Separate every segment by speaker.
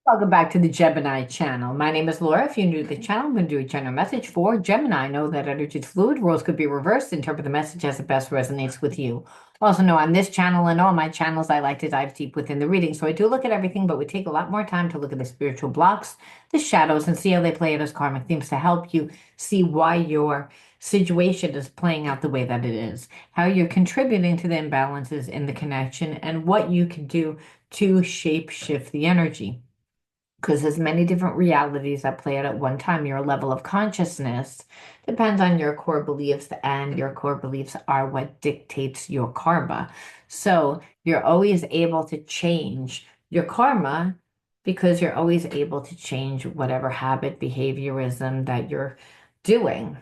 Speaker 1: Welcome back to the Gemini channel. My name is Laura. If you're new to the channel, I'm going to do a general message for Gemini. Know that energy is fluid, roles could be reversed. Interpret the message as it best resonates with you. Also know on this channel and all my channels, I like to dive deep within the reading. So I do look at everything, but we take a lot more time to look at the spiritual blocks, the shadows, and see how they play out as karmic themes to help you see why your situation is playing out the way that it is, how you're contributing to the imbalances in the connection, and what you can do to shape shift the energy because there's many different realities that play out at one time. Your level of consciousness depends on your core beliefs, and your core beliefs are what dictates your karma. So you're always able to change your karma because you're always able to change whatever habit, behaviorism that you're doing.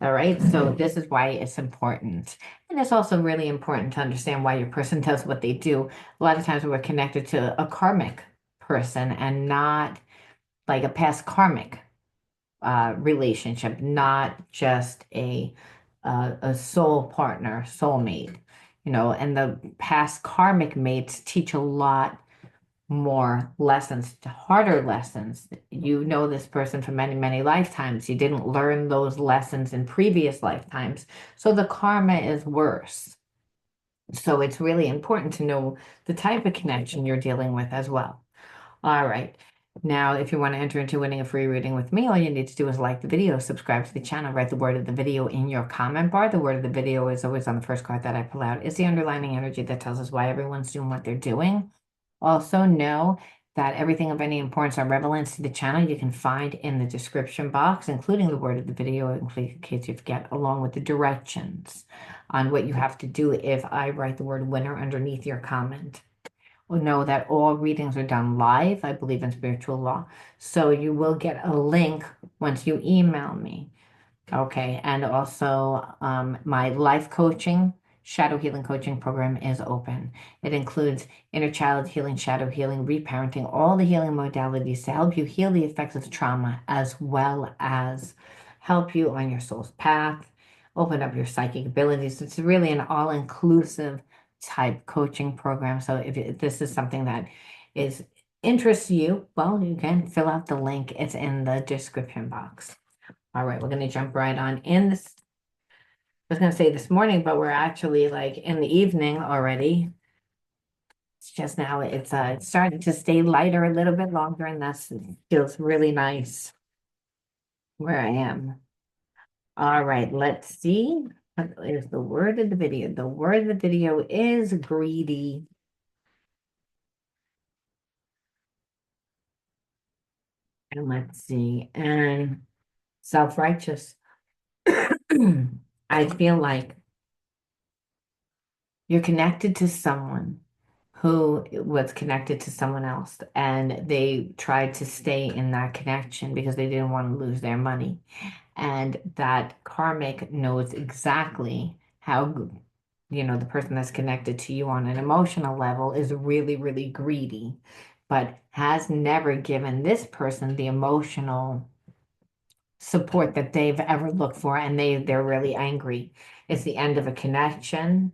Speaker 1: All right. So this is why it's important. And it's also really important to understand why your person does what they do. A lot of times we're connected to a karmic person and not like a past karmic relationship, not just a soul partner, soulmate, and the past karmic mates teach a lot more lessons, harder lessons. You know this person for many, many lifetimes. You didn't learn those lessons in previous lifetimes. So the karma is worse. So it's really important to know the type of connection you're dealing with as well. All right. Now, if you want to enter into winning a free reading with me, all you need to do is like the video, subscribe to the channel, write the word of the video in your comment bar. The word of the video is always on the first card that I pull out. It's the underlining energy that tells us why everyone's doing what they're doing. Also know that everything of any importance or relevance to the channel you can find in the description box, including the word of the video, in case you forget, along with the directions on what you have to do if I write the word winner underneath your comment. Know that all readings are done live. I believe in spiritual law. So you will get a link once you email me. Okay. And also, my life coaching, shadow healing coaching program is open. It includes inner child healing, shadow healing, reparenting, all the healing modalities to help you heal the effects of trauma, as well as help you on your soul's path, open up your psychic abilities. It's really an all-inclusive type coaching program. So if this is something that is interests you, well, you can fill out the link. It's in the description box. All right, we're going to jump right on in this. I was going to say this morning, but we're actually like in the evening already. It's just now it's starting to stay lighter a little bit longer, and that feels really nice where I am. All right, let's see. What is the word of the video? The word of the video is greedy. And let's see. And self-righteous. I feel like you're connected to someone who was connected to someone else, and they tried to stay in that connection because they didn't want to lose their money. And that karmic knows exactly how, the person that's connected to you on an emotional level is really, really greedy, but has never given this person the emotional support that they've ever looked for, and they're really angry. It's the end of a connection.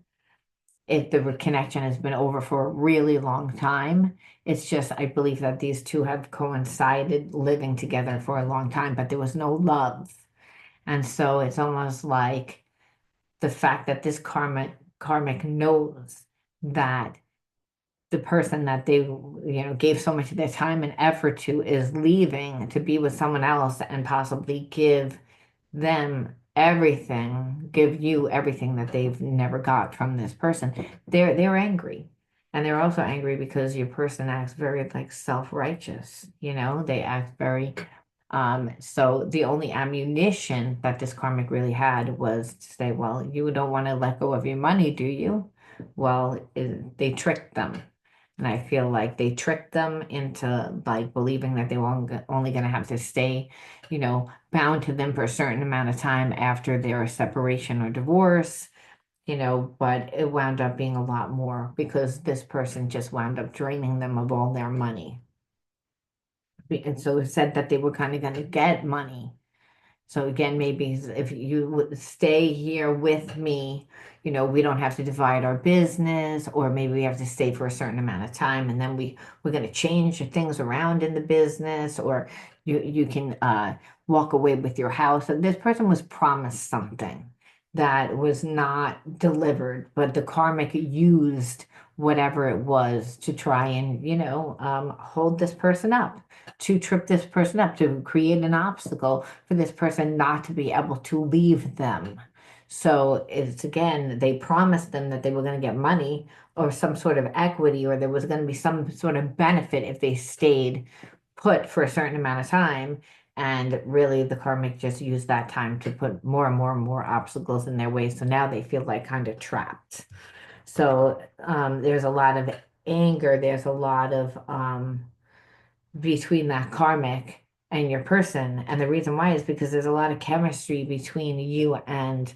Speaker 1: If the connection has been over for a really long time, it's just I believe that these two have coincided living together for a long time, but there was no love. And so it's almost like the fact that this karmic knows that the person that they gave so much of their time and effort to is leaving to be with someone else and possibly give them everything, give you everything that they've never got from this person. They're angry. And they're also angry because your person acts very like self-righteous, they act very so the only ammunition that this karmic really had was to say, well, you don't want to let go of your money, do you? Well, they tricked them. And I feel like they tricked them into like believing that they were only going to have to stay, bound to them for a certain amount of time after their separation or divorce, but it wound up being a lot more because this person just wound up draining them of all their money. And so it said that they were kind of going to get money. So again, maybe if you would stay here with me, we don't have to divide our business, or maybe we have to stay for a certain amount of time, and then we're going to change things around in the business, or you can walk away with your house. So this person was promised something that was not delivered, but the karmic used whatever it was to try and, hold this person up, to trip this person up, to create an obstacle for this person not to be able to leave them. So it's again, they promised them that they were going to get money or some sort of equity, or there was going to be some sort of benefit if they stayed put for a certain amount of time. And really, the karmic just used that time to put more and more and more obstacles in their way. So now they feel like kind of trapped. So there's a lot of anger. There's a lot of between that karmic and your person. And the reason why is because there's a lot of chemistry between you and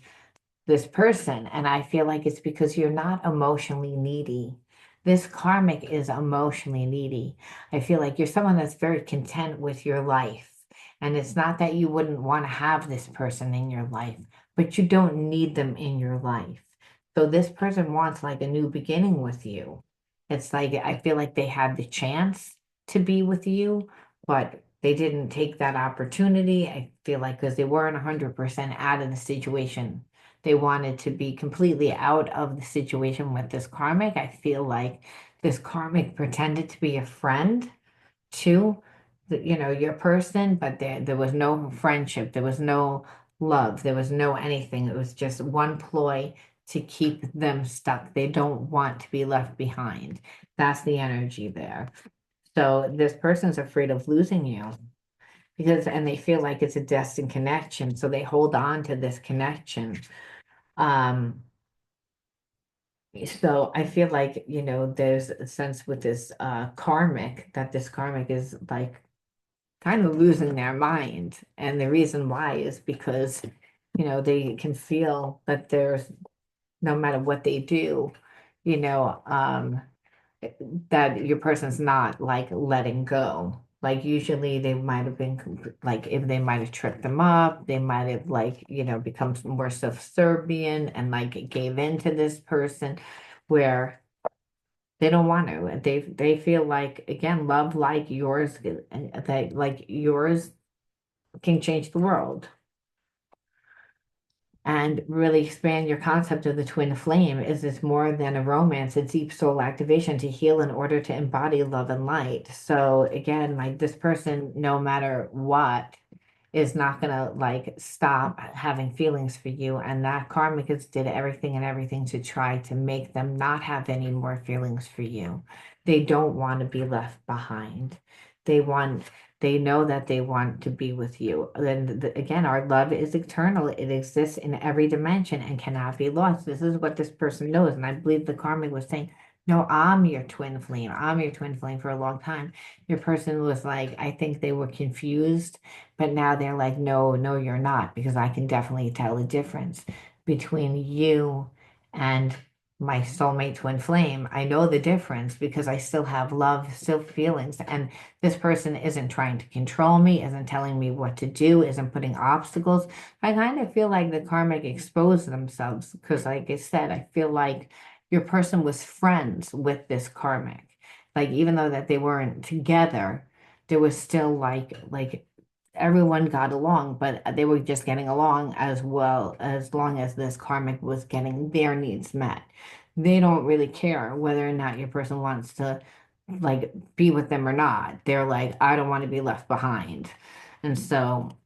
Speaker 1: this person. And I feel like it's because you're not emotionally needy. This karmic is emotionally needy. I feel like you're someone that's very content with your life. And it's not that you wouldn't want to have this person in your life, but you don't need them in your life. So this person wants like a new beginning with you. It's like I feel like they had the chance to be with you, but they didn't take that opportunity. I feel like because they weren't 100% out of the situation, they wanted to be completely out of the situation with this karmic. I feel like this karmic pretended to be a friend to your person, but there was no friendship, there was no love, there was no anything. It was just one ploy to keep them stuck. They don't want to be left behind. That's the energy there. So this person's afraid of losing you and they feel like it's a destined connection. So they hold on to this connection. Um, so I feel like, there's a sense with this karmic that this karmic is like kind of losing their mind. And the reason why is because, they can feel that there's no matter what they do, you know, um, that your person's not like letting go. Like usually they might have been like if they might have tripped them up, they might have like, become more subservient and like gave in to this person where they don't want to. They feel like again, love like yours that like yours can change the world and really expand your concept of the twin flame. Is this more than a romance, a deep soul activation to heal in order to embody love and light? So again, like this person, no matter what, is not gonna like stop having feelings for you. And that karmic has did everything and everything to try to make them not have any more feelings for you. They don't want to be left behind. They want they know that they want to be with you. And again, our love is eternal. It exists in every dimension and cannot be lost. This is what this person knows. And I believe the karmic was saying, no, I'm your twin flame. I'm your twin flame for a long time. Your person was like, I think they were confused, but now they're like, no, no, you're not, because I can definitely tell the difference between you and my soulmate twin flame. I know the difference because I still have love, still feelings, and this person isn't trying to control me, isn't telling me what to do, isn't putting obstacles. I kind of feel like the karmic exposed themselves because, like I said, I feel like your person was friends with this karmic. Like even though that they weren't together, there was still like everyone got along, but they were just getting along as well as long as this karmic was getting their needs met. They don't really care whether or not your person wants to like be with them or not. They're like, I don't want to be left behind. And so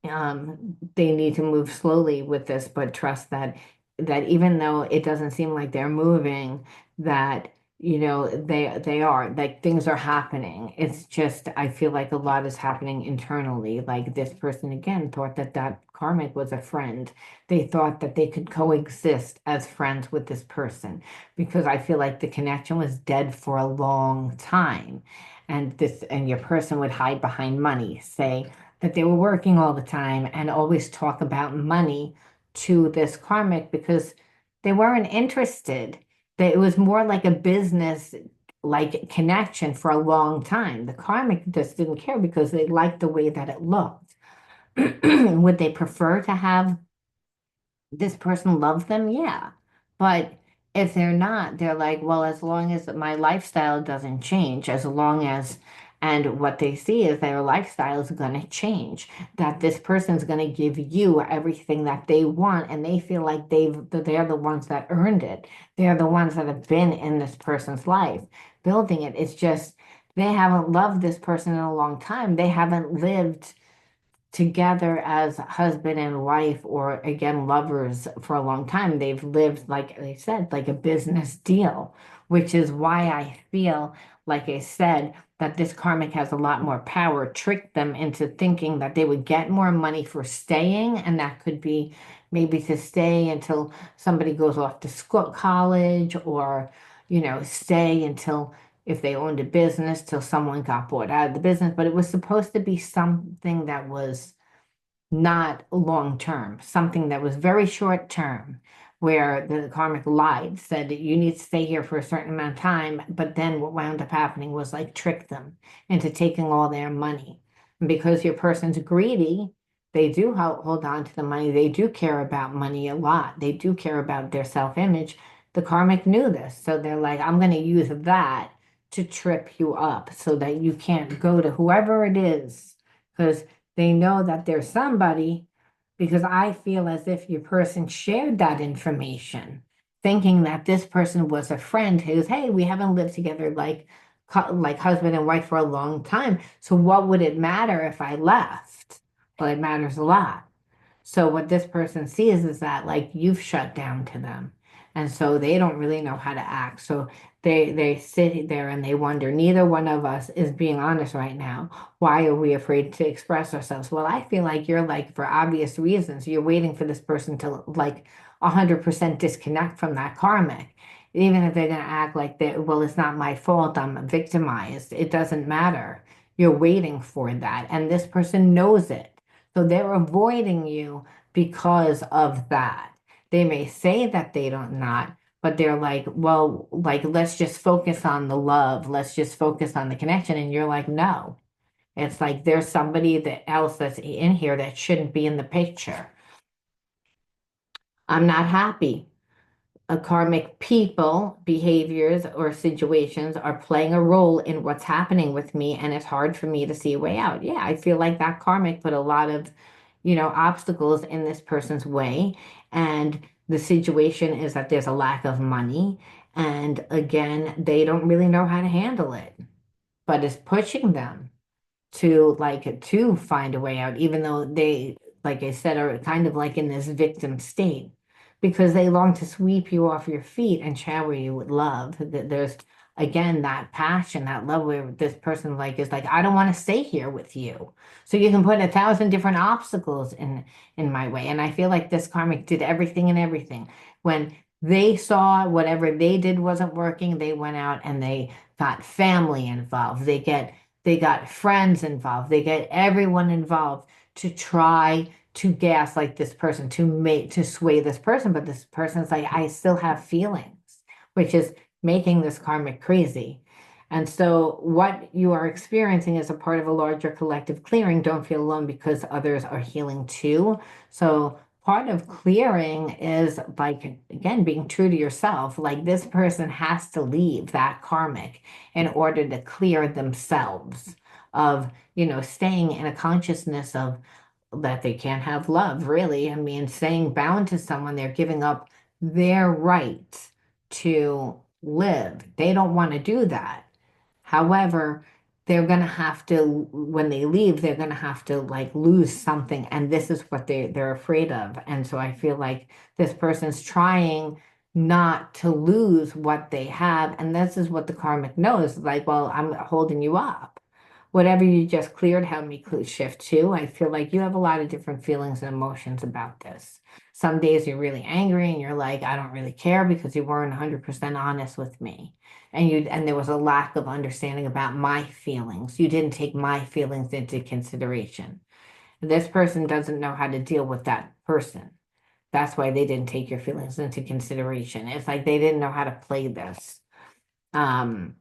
Speaker 1: they need to move slowly with this, but trust that even though it doesn't seem like they're moving, that they are like things are happening. It's just I feel like a lot is happening internally. Like this person again thought that that karmic was a friend. They thought that they could coexist as friends with this person because I feel like the connection was dead for a long time. And your person would hide behind money, say that they were working all the time and always talk about money to this karmic because they weren't interested. That it was more like a business like connection for a long time. The karmic just didn't care because they liked the way that it looked. Would they prefer to have this person loves them, yeah. But if they're not, they're like, well, as long as my lifestyle doesn't change, as long as, and what they see is their lifestyle is going to change, that this person's going to give you everything that they want, and they feel like they're the ones that earned it. They're the ones that have been in this person's life, building it. It's just they haven't loved this person in a long time. They haven't lived together as husband and wife or again lovers for a long time. They've lived, like I said, like a business deal, which is why I feel, like I said, that this karmic has a lot more power, tricked them into thinking that they would get more money for staying, and that could be maybe to stay until somebody goes off to school, college, or stay until if they owned a business till someone got bought out of the business, but it was supposed to be something that was not long term, something that was very short term, where the karmic lied, said that you need to stay here for a certain amount of time. But then what wound up happening was like trick them into taking all their money. And because your person's greedy, they do hold on to the money. They do care about money a lot. They do care about their self-image. The karmic knew this. So they're like, I'm going to use that to trip you up so that you can't go to whoever it is. Because they know that there's somebody, because I feel as if your person shared that information, thinking that this person was a friend who's, hey, we haven't lived together like husband and wife for a long time. So what would it matter if I left? Well, it matters a lot. So what this person sees is that like you've shut down to them. And so they don't really know how to act. So they sit there and they wonder, neither one of us is being honest right now. Why are we afraid to express ourselves? Well, I feel like you're like, for obvious reasons, you're waiting for this person to like 100% disconnect from that karmic. Even if they're going to act like that, well, it's not my fault, I'm victimized. It doesn't matter. You're waiting for that. And this person knows it. So they're avoiding you because of that. They may say that they don't not, but they're like, well, like, let's just focus on the love. Let's just focus on the connection. And you're like, no. It's like there's somebody else that's in here that shouldn't be in the picture. I'm not happy. A karmic people, behaviors, or situations are playing a role in what's happening with me, and it's hard for me to see a way out. Yeah, I feel like that karmic put a lot of, obstacles in this person's way. And the situation is that there's a lack of money. And again, they don't really know how to handle it, but it's pushing them to find a way out, even though they, like I said, are kind of like in this victim state because they long to sweep you off your feet and shower you with love. There's again that passion, that love where this person like is like, I don't want to stay here with you. So you can put 1,000 different obstacles in my way. And I feel like this karmic did everything and everything. When they saw whatever they did wasn't working, they went out and they got family involved. They got friends involved. They get everyone involved to try to gaslight this person, to sway this person. But this person's like, I still have feelings, which is making this karmic crazy. And so what you are experiencing is a part of a larger collective clearing. Don't feel alone because others are healing too. So part of clearing is like, again, being true to yourself. Like this person has to leave that karmic in order to clear themselves of, staying in a consciousness of that they can't have love, really. I mean, staying bound to someone, they're giving up their right to live. They don't want to do that. However, they're going to have to, when they leave, they're going to have to like lose something. And this is what they're afraid of. And so I feel like this person's trying not to lose what they have. And this is what the karmic knows. Like, well, I'm holding you up. Whatever you just cleared helped me shift too. I feel like you have a lot of different feelings and emotions about this. Some days you're really angry and you're like, I don't really care because you weren't 100% honest with me. And there was a lack of understanding about my feelings. You didn't take my feelings into consideration. This person doesn't know how to deal with that person. That's why they didn't take your feelings into consideration. It's like they didn't know how to play this. Um,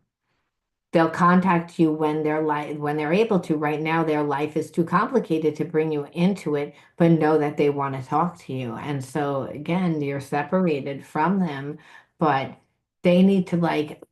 Speaker 1: they'll contact you when they're able to. Right now, their life is too complicated to bring you into it, but know that they want to talk to you. And so again, you're separated from them, but they need to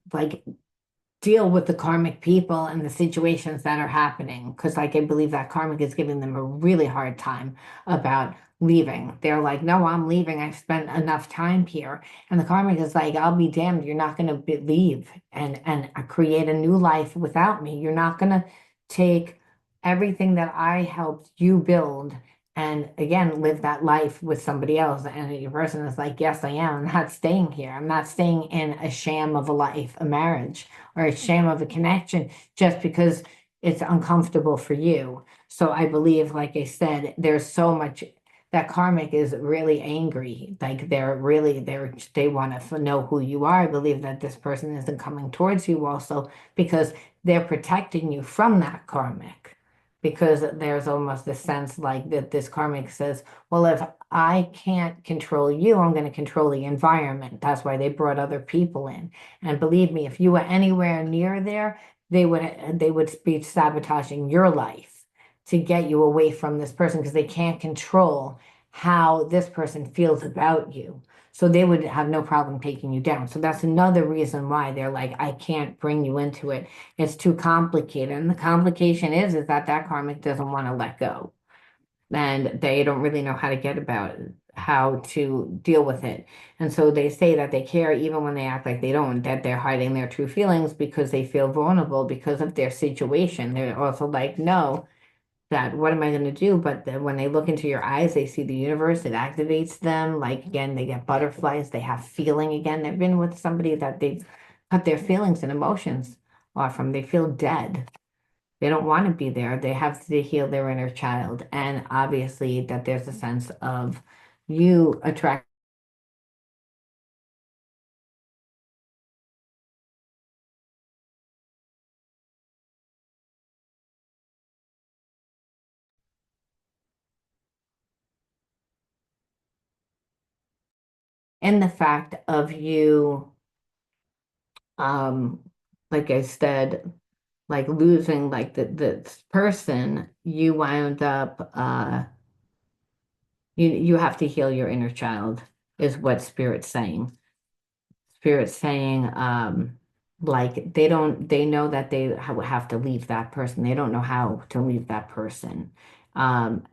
Speaker 1: deal with the karmic people and the situations that are happening. Because, like, I believe that karmic is giving them a really hard time about leaving. They're like, no, I'm leaving. I've spent enough time here. And the karmic is like, I'll be damned. You're not going to leave and create a new life without me. You're not going to take everything that I helped you build and again live that life with somebody else. And your person is like, yes, I am. I'm not staying here. I'm not staying in a sham of a life, a marriage, or a shame of a connection just because it's uncomfortable for you. So I believe, like I said, there's so much that karmic is really angry. Like they want to know who you are. I believe that this person isn't coming towards you also because they're protecting you from that karmic. Because there's almost a sense like that this karmic says, well, if I can't control you, I'm going to control the environment. That's why they brought other people in. And believe me, if you were anywhere near there, they would be sabotaging your life to get you away from this person because they can't control how this person feels about you. So they would have no problem taking you down. So that's another reason why they're like, I can't bring you into it. It's too complicated. And the complication is that that karmic doesn't want to let go and they don't really know how to get about how to deal with it. And so they say that they care even when they act like they don't, that they're hiding their true feelings because they feel vulnerable because of their situation. They're also like, no, that what am I going to do? But then when they look into your eyes, they see the universe, it activates them. Like again, they get butterflies, they have feeling again. They've been with somebody that they've cut their feelings and emotions off from. They feel dead. They don't want to be there. They have to heal their inner child. And obviously, that there's a sense of you attract in the fact of you, um, like I said, like losing like this person, you wound up you have to heal your inner child, is what Spirit's saying. Spirit's saying, like they know that they have to leave that person. They don't know how to leave that person. Um,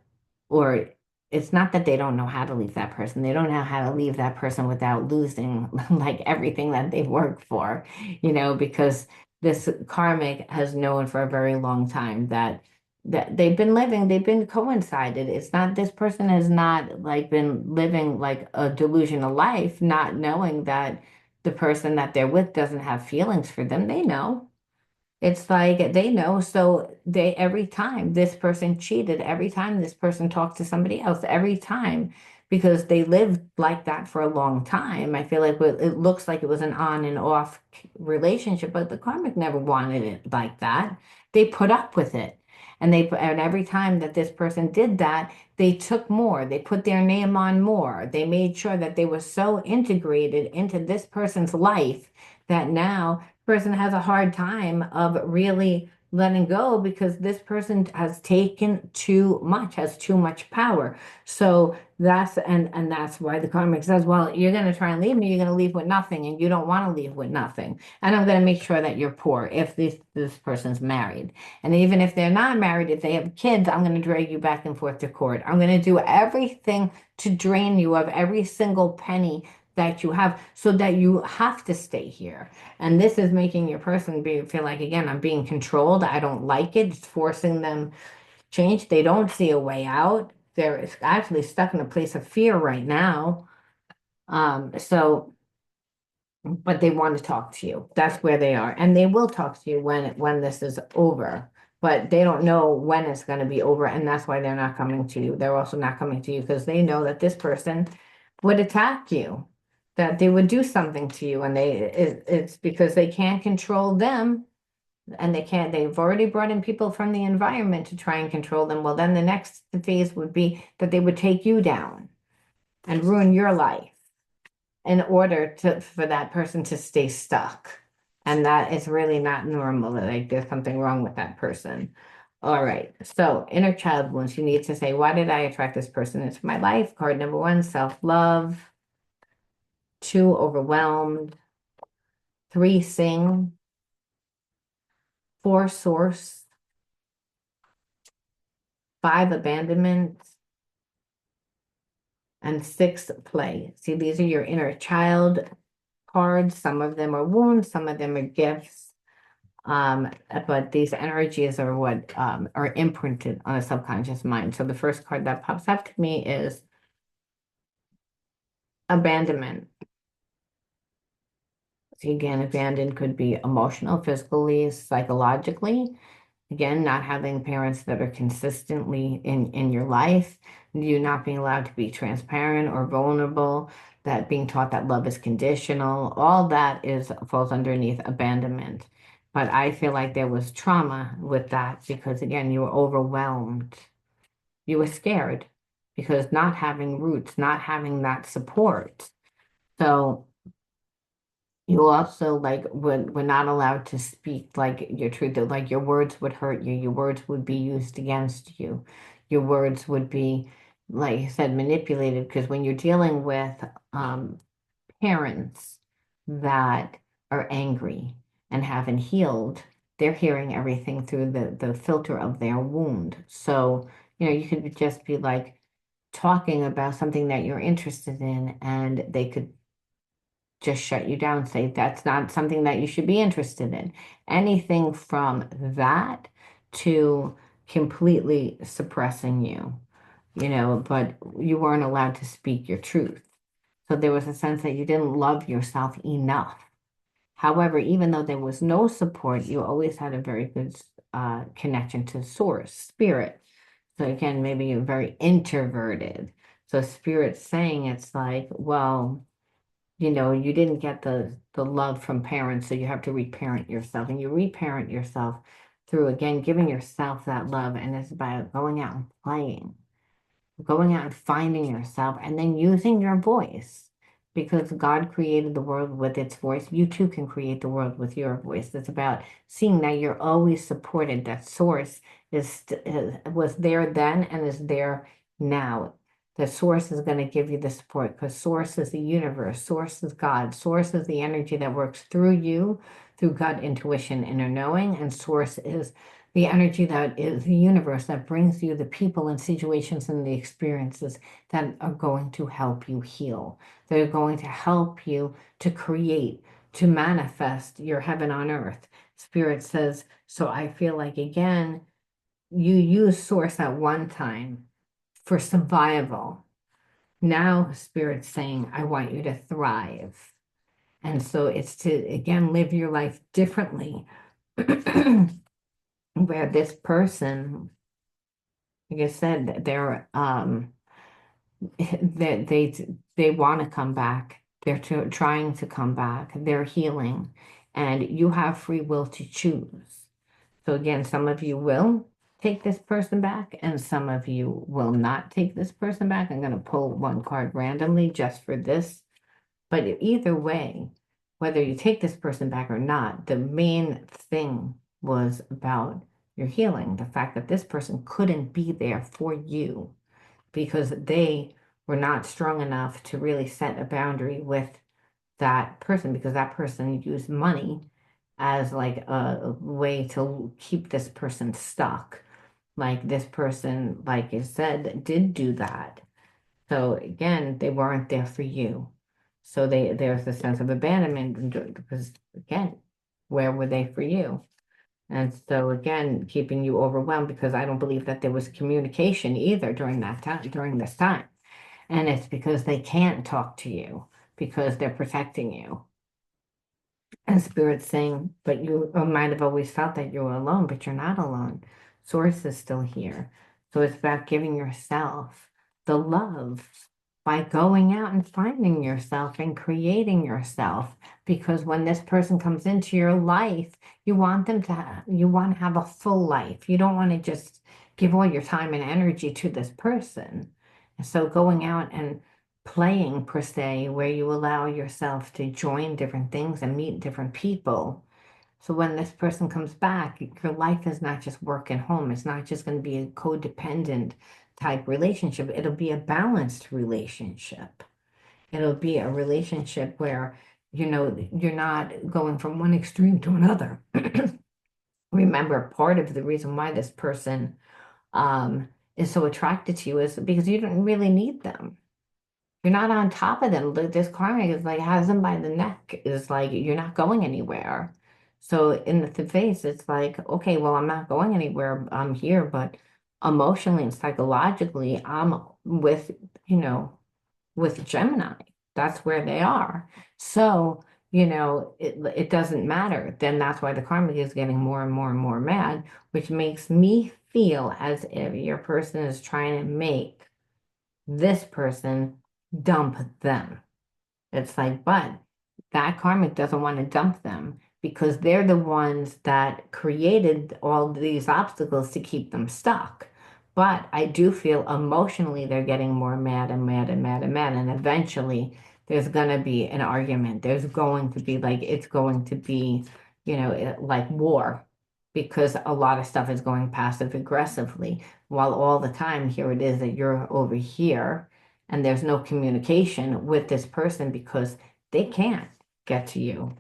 Speaker 1: or it's not that they don't know how to leave that person. They don't know how to leave that person without losing like everything that they've worked for, because this karmic has known for a very long time that they've been coincided. It's not this person has not like been living like a delusional life, not knowing that the person that they're with doesn't have feelings for them. They know. It's like they know, so they every time this person cheated, every time this person talked to somebody else, every time because they lived like that for a long time. I feel like it looks like it was an on and off relationship, but the karmic never wanted it like that. They put up with it. And every time that this person did that, they took more. They put their name on more. They made sure that they were so integrated into this person's life that now person has a hard time of really letting go because this person has taken too much, has too much power. So and that's why the karmic says, well, you're going to try and leave me, you're going to leave with nothing, and you don't want to leave with nothing. And I'm going to make sure that you're poor if this person's married. And even if they're not married, if they have kids, I'm going to drag you back and forth to court. I'm going to do everything to drain you of every single penny that you have so that you have to stay here. And this is making your person feel like, again, I'm being controlled. I don't like it. It's forcing them change. They don't see a way out. They're actually stuck in a place of fear right now. But they want to talk to you. That's where they are. And they will talk to you when this is over. But they don't know when it's going to be over. And that's why they're not coming to you. They're also not coming to you because they know that this person would attack you, that they would do something to you. And it's because they can't control them and they've already brought in people from the environment to try and control them. Well, then the next phase would be that they would take you down and ruin your life in order for that person to stay stuck. And that is really not normal. Like there's something wrong with that person. All right. So inner child wounds, you need to say, why did I attract this person into my life? Card number one, self-love. Two, overwhelmed. Three, sing. Four, source. Five, abandonment. And six, play. See, these are your inner child cards. Some of them are wounds, some of them are gifts. But these energies are what are imprinted on a subconscious mind. So the first card that pops up to me is abandonment. So again, abandoned could be emotional, physically, psychologically. Again, not having parents that are consistently in your life, you not being allowed to be transparent or vulnerable, that being taught that love is conditional, all that is falls underneath abandonment. But I feel like there was trauma with that because again, you were overwhelmed. You were scared because not having roots, not having that support. So you also like were not allowed to speak like your truth. Like your words would hurt you. Your words would be used against you. Your words would be, like I said, manipulated because when you're dealing with um, parents that are angry and haven't healed, they're hearing everything through the filter of their wound. So, you could just be like talking about something that you're interested in, and they could just shut you down, say that's not something that you should be interested in. Anything from that to completely suppressing you, but you weren't allowed to speak your truth. So there was a sense that you didn't love yourself enough. However, even though there was no support, you always had a very good connection to source, spirit. So again, maybe you're very introverted. So spirit's saying it's like, well, you didn't get the love from parents, so you have to reparent yourself. And you reparent yourself through, again, giving yourself that love. And it's about going out and playing, going out and finding yourself, and then using your voice. Because God created the world with its voice, you too can create the world with your voice. It's about seeing that you're always supported, that source was there then and is there now. The source is going to give you the support because source is the universe, source is God, source is the energy that works through you, through gut intuition, inner knowing, and source is the energy that is the universe that brings you the people and situations and the experiences that are going to help you heal. They're going to help you to create, to manifest your heaven on earth. Spirit says, so I feel like, again, you use source at one time for survival. Now, Spirit's saying, I want you to thrive. And so it's to, again, live your life differently. Where this person, like I said, they want to come back. They're trying to come back. They're healing, and you have free will to choose. So again, some of you will take this person back, and some of you will not take this person back. I'm going to pull one card randomly just for this. But either way, whether you take this person back or not, the main thing was about your healing. The fact that this person couldn't be there for you because they were not strong enough to really set a boundary with that person because that person used money as like a way to keep this person stuck. Like this person, like I said, did do that. So again, they weren't there for you. So there's a sense of abandonment because again, where were they for you? And so again, keeping you overwhelmed because I don't believe that there was communication either during that time, during this time. And it's because they can't talk to you because they're protecting you. And Spirit's saying, but you might have always felt that you were alone, but you're not alone. Source is still here. So it's about giving yourself the love by going out and finding yourself and creating yourself. Because when this person comes into your life, you want them to you want to have a full life. You don't want to just give all your time and energy to this person. And so going out and playing per se, where you allow yourself to join different things and meet different people So when this person comes back, your life is not just work and home. It's not just going to be a codependent type relationship. It'll be a balanced relationship. It'll be a relationship where, you're not going from one extreme to another. Remember, part of the reason why this person is so attracted to you is because you don't really need them. You're not on top of them. This karmic is like has them by the neck. Is like you're not going anywhere. So in the face, it's like, okay, well, I'm not going anywhere. I'm here, but emotionally and psychologically, I'm with, you know, with Gemini. That's where they are. So, it doesn't matter. Then that's why the karmic is getting more and more and more mad, which makes me feel as if your person is trying to make this person dump them. It's like, but that karmic doesn't want to dump them because they're the ones that created all these obstacles to keep them stuck. But I do feel emotionally they're getting more mad and mad and mad and mad. And eventually there's going to be an argument. There's going to be it's going to be, like war because a lot of stuff is going passive aggressively. While all the time, here it is that you're over here and there's no communication with this person because they can't get to you.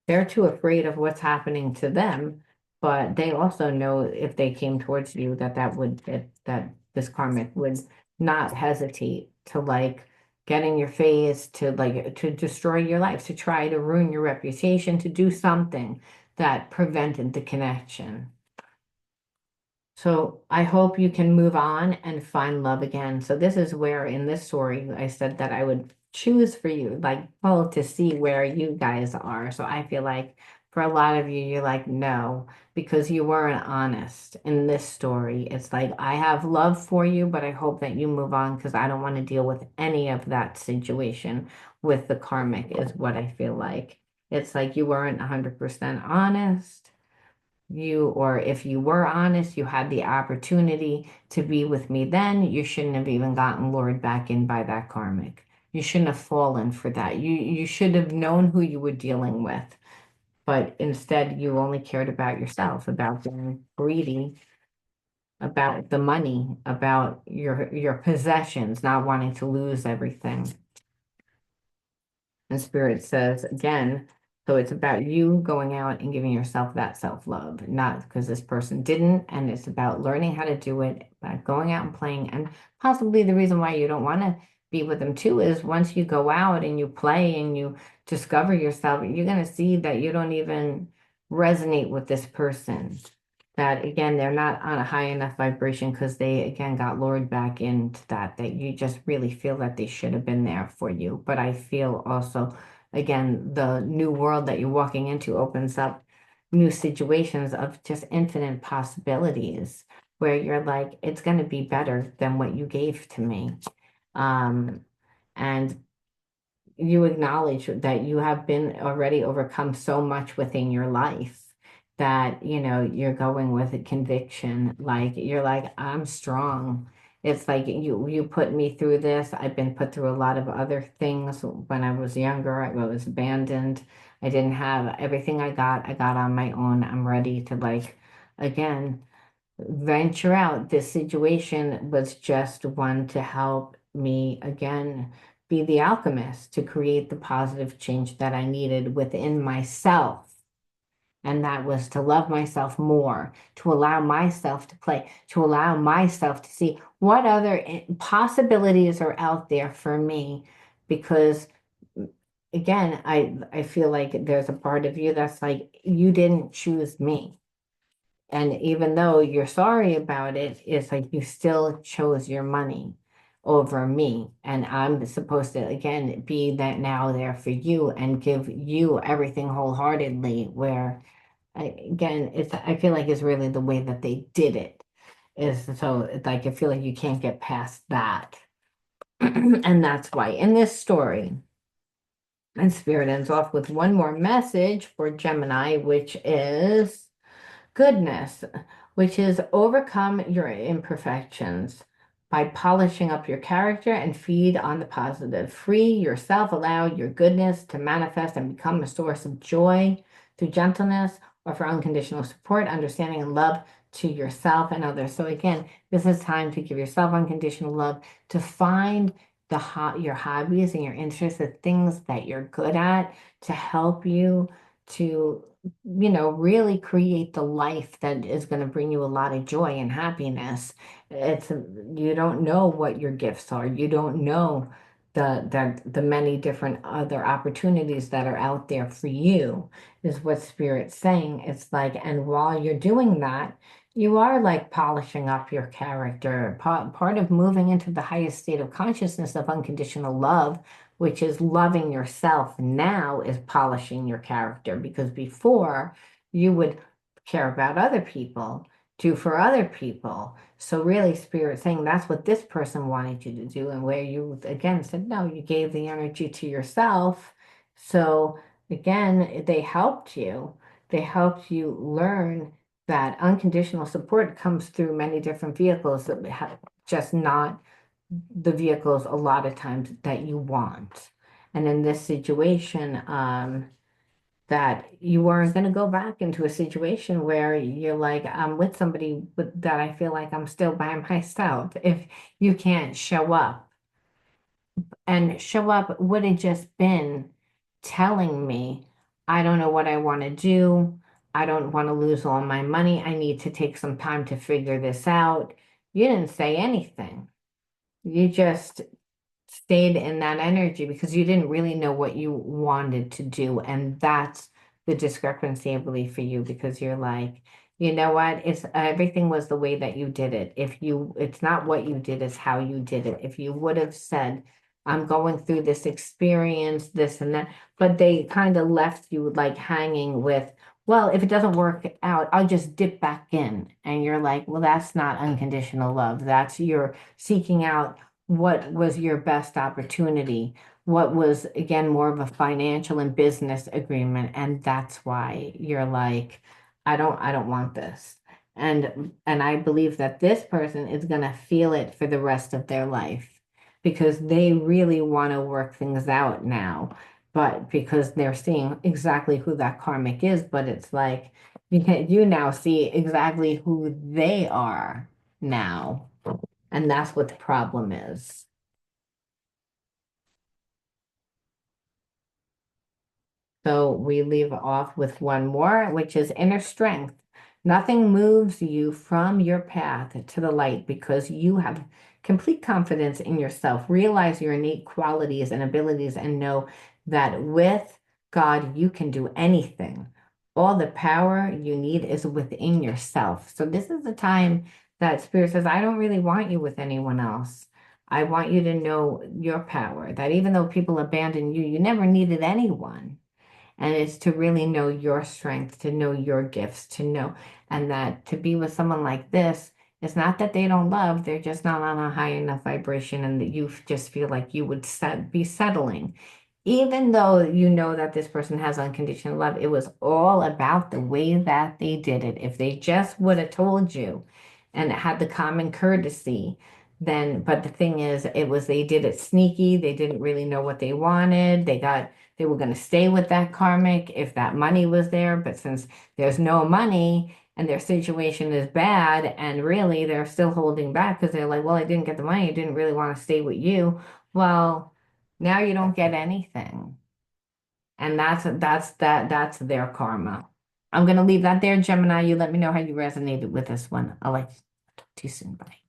Speaker 1: They're too afraid of what's happening to them, but they also know if they came towards you that this karmic would not hesitate to get in your face, to destroy your life, to try to ruin your reputation, to do something that prevented the connection. So I hope you can move on and find love again. So this is where in this story I said that I would choose for you, to see where you guys are. So I feel like for a lot of you, you're like, no, because you weren't honest in this story. It's like, I have love for you, but I hope that you move on because I don't want to deal with any of that situation with the karmic, is what I feel like. It's like you weren't 100% honest or if you were honest, you had the opportunity to be with me then, you shouldn't have even gotten lured back in by that karmic. You shouldn't have fallen for that. You should have known who you were dealing with. But instead, you only cared about yourself, about being greedy, about the money, about your possessions, not wanting to lose everything. And Spirit says again, so it's about you going out and giving yourself that self-love, not because this person didn't. And it's about learning how to do it, about going out and playing. And possibly the reason why you don't want to be with them too is once you go out and you play and you discover yourself, you're going to see that you don't even resonate with this person. That again, they're not on a high enough vibration because they again got lured back into that you just really feel that they should have been there for you. But I feel also, again, the new world that you're walking into opens up new situations of just infinite possibilities where you're like, it's going to be better than what you gave to me. And you acknowledge that you have been already overcome so much within your life that you're going with a conviction, like you're like, I'm strong. It's like you put me through this. I've been put through a lot of other things when I was younger. I was abandoned. I didn't have everything. I got on my own. I'm ready to again venture out. This situation was just one to help me again be the alchemist to create the positive change that I needed within myself. And that was to love myself more, to allow myself to play, to allow myself to see what other possibilities are out there for me. Because again, I feel like there's a part of you that's like, you didn't choose me. And even though you're sorry about it, it's like you still chose your money over me. And I'm supposed to, again, be that now there for you and give you everything wholeheartedly. Where, again, I feel like it's really the way that they did it. Is so, it's like, I feel like you can't get past that. And that's why in this story, and Spirit ends off with one more message for Gemini, which is goodness, which is overcome your imperfections by polishing up your character and feed on the positive. Free yourself, allow your goodness to manifest and become a source of joy through gentleness. offer unconditional support, understanding, and love to yourself and others. So again, this is time to give yourself unconditional love, to find your hobbies and your interests, the things that you're good at, to help you to, really create the life that is going to bring you a lot of joy and happiness. You don't know what your gifts are. You don't know the many different other opportunities that are out there for you, is what Spirit's saying. It's like, and while you're doing that, you are like polishing up your character. Part of moving into the highest state of consciousness of unconditional love, which is loving yourself now, is polishing your character. Because before, you would care about other people, do for other people. So really, Spirit saying that's what this person wanted you to do, and where you again said no, you gave the energy to yourself. So again, they helped you. They helped you learn that unconditional support comes through many different vehicles, that just not the vehicles a lot of times that you want. And in this situation, that you weren't going to go back into a situation where you're like, I'm with somebody that I feel like I'm still by myself. If you can't show up, and show up would have just been telling me, I don't know what I want to do. I don't want to lose all my money. I need to take some time to figure this out. You didn't say anything. You just stayed in that energy because you didn't really know what you wanted to do. And that's the discrepancy, I believe, for you, because you're like, you know what? It's everything was the way that you did it. It's not what you did, it's how you did it. If you would have said, I'm going through this experience, this and that, but they kind of left you like hanging with, well, if it doesn't work out, I'll just dip back in. And you're like, well, that's not unconditional love. That's you're seeking out what was your best opportunity, what was again more of a financial and business agreement, and that's why you're like, I don't want this. And I believe that this person is going to feel it for the rest of their life, because they really want to work things out now, but because they're seeing exactly who that karmic is. But it's like you now see exactly who they are now. And that's what the problem is. So we leave off with one more, which is inner strength. Nothing moves you from your path to the light because you have complete confidence in yourself. Realize your innate qualities and abilities and know that with God, you can do anything. All the power you need is within yourself. So this is the time that Spirit says, I don't really want you with anyone else. I want you to know your power, that even though people abandon you, you never needed anyone. And it's to really know your strength, to know your gifts, to know, and that to be with someone like this, it's not that they don't love, they're just not on a high enough vibration, and that you just feel like you would be settling. Even though you know that this person has unconditional love, it was all about the way that they did it. If they just would have told you and had the common courtesy, then, but the thing is, they did it sneaky. They didn't really know what they wanted. They were going to stay with that karmic if that money was there. But since there's no money and their situation is bad, and really they're still holding back because they're like, well, I didn't get the money. I didn't really want to stay with you. Well, now you don't get anything. And that's their karma. I'm going to leave that there, Gemini. You let me know how you resonated with this one. I'll like talk to you soon. Bye.